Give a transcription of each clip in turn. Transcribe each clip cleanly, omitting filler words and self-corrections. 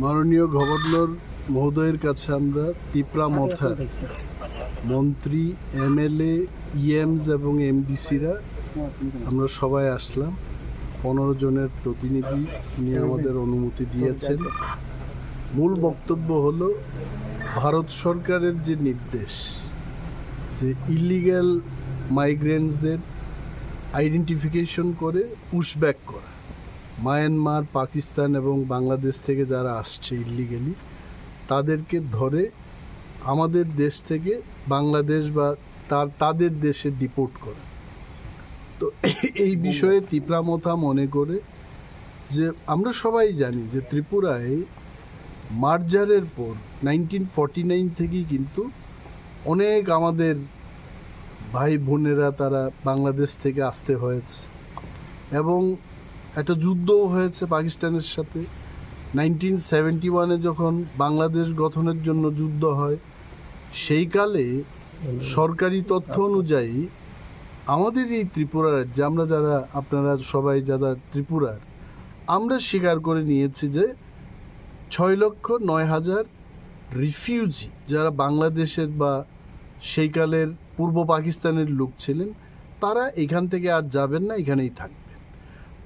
মাননীয় গভর্নর মহোদয়ের কাছে আমরা ত্রিপুরা মথার মন্ত্রী, এমএলএ, ইএমস এবং এমডিসিরা আমরা সবাই আসলাম। 15 জনের প্রতিনিধি নিয়ে আমাদের অনুমতি দিয়েছেন। মূল বক্তব্য হলো ভারত সরকারের যে নির্দেশ যে ইলিগ্যাল মাইগ্রেন্টসদের আইডেন্টিফিকেশন করে পুশব্যাক করা, মায়ানমার, পাকিস্তান এবং বাংলাদেশ থেকে যারা আসছে ইলিগেলি তাদেরকে ধরে আমাদের দেশ থেকে বাংলাদেশ বা তাদের দেশে ডিপোর্ট করা। তো এই বিষয়ে ত্রিপুরা মথা মনে করে যে আমরা সবাই জানি যে ত্রিপুরায় মার্জারের পর 1949 থেকেই কিন্তু অনেক আমাদের ভাই বোনেরা তারা বাংলাদেশ থেকে আসতে হয়েছে এবং একটা যুদ্ধও হয়েছে পাকিস্তানের সাথে। 1971-এ যখন বাংলাদেশ গঠনের জন্য যুদ্ধ হয়, সেই কালে সরকারি তথ্য অনুযায়ী আমাদের এই ত্রিপুরা রাজ্যে আমরা যারা, আপনারা সবাই যারা ত্রিপুরার, আমরা স্বীকার করে নিয়েছি যে 6,09,000 রিফিউজি যারা বাংলাদেশের বা সেই কালের পূর্ব পাকিস্তানের লোক ছিলেন, তারা এখান থেকে আর যাবেন না, এখানেই থাকবেন।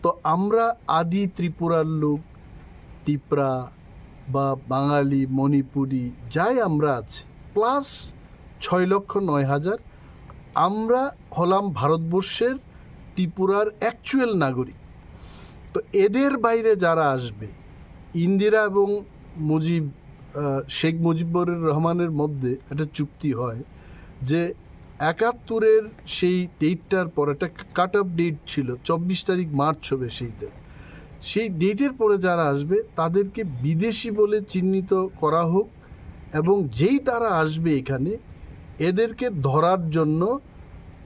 তো আমরা আদি ত্রিপুরার লোক, ত্রিপুরা বা বাঙালি, মণিপুরি যাই আমরা আছি, প্লাস 6,09,000 আমরা হলাম ভারতবর্ষের ত্রিপুরার অ্যাকচুয়াল নাগরিক। তো এদের বাইরে যারা আসবে, ইন্দিরা এবং শেখ মুজিবুর রহমানের মধ্যে একটা চুক্তি হয় যে 71-এর সেই ডেটটার পর একটা কাট অফ ডেট ছিল, 24 তারিখ মার্চ হবে সেই ডেটের পরে যারা আসবে তাদেরকে বিদেশি বলে চিহ্নিত করা হোক এবং যেই তারা আসবে এখানে এদেরকে ধরার জন্য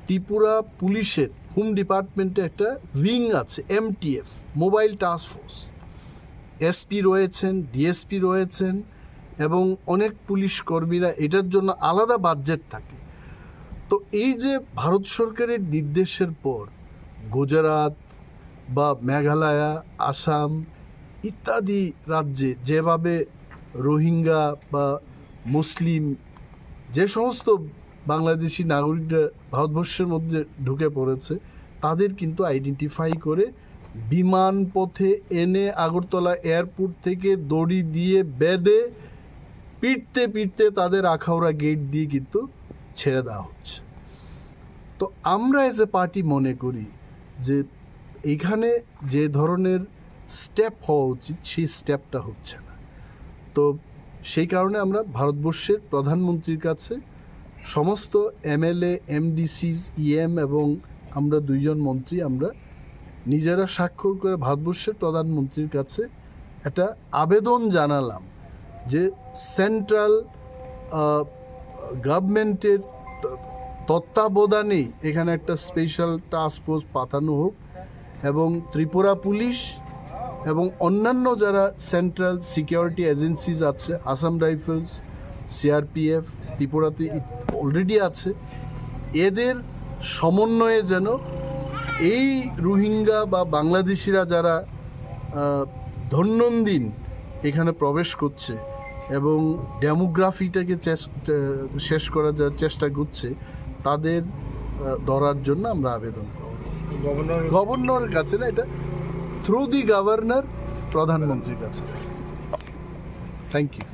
ত্রিপুরা পুলিশের হোম ডিপার্টমেন্টে একটা উইং আছে, MTF, mobile task force. SP রয়েছেন, DSP রয়েছেন এবং অনেক পুলিশ কর্মীরা, এটার জন্য আলাদা বাজেট থাকে। তো এই যে ভারত সরকারের নির্দেশের পর গুজরাট বা মেঘালয়, আসাম ইত্যাদি রাজ্যে যেভাবে রোহিঙ্গা বা মুসলিম যে সমস্ত বাংলাদেশি নাগরিকরা ভারতবর্ষের মধ্যে ঢুকে পড়েছে, তাদের কিন্তু আইডেন্টিফাই করে বিমান পথে এনে আগরতলা এয়ারপোর্ট থেকে দড়ি দিয়ে বেঁধে পিটতে পিটতে তাদের আখাউড়া গেট দিয়ে কিন্তু ছেড়ে দেওয়া হচ্ছে। তো আমরা এজ এ পার্টি মনে করি যে এইখানে যে ধরনের স্টেপ হওয়া উচিত সেই স্টেপটা হচ্ছে না। তো সেই কারণে আমরা ভারতবর্ষের প্রধানমন্ত্রীর কাছে সমস্ত MLA, MDCs, EM এবং আমরা 2 জন মন্ত্রী আমরা নিজেরা স্বাক্ষর করে ভারতবর্ষের প্রধানমন্ত্রীর কাছে একটা আবেদন জানালাম যে সেন্ট্রাল গভর্নমেন্টের তত্ত্বাবধানেই এখানে একটা স্পেশাল টাস্ক ফোর্স পাঠানো হোক এবং ত্রিপুরা পুলিশ এবং অন্যান্য যারা সেন্ট্রাল সিকিউরিটি এজেন্সিজ আছে, আসাম রাইফেলস, CRPF ত্রিপুরাতে অলরেডি আছে, এদের সমন্বয়ে যেন এই রোহিঙ্গা বা বাংলাদেশিরা যারা দৈনন্দিন এখানে প্রবেশ করছে এবং ডেমোগ্রাফিটাকে শেষ করার চেষ্টা করছে, তাদের ধরার জন্য আমরা আবেদন করব গভর্নরের কাছে না, এটা থ্রু দি গভর্নর প্রধানমন্ত্রীর কাছে। Thank you.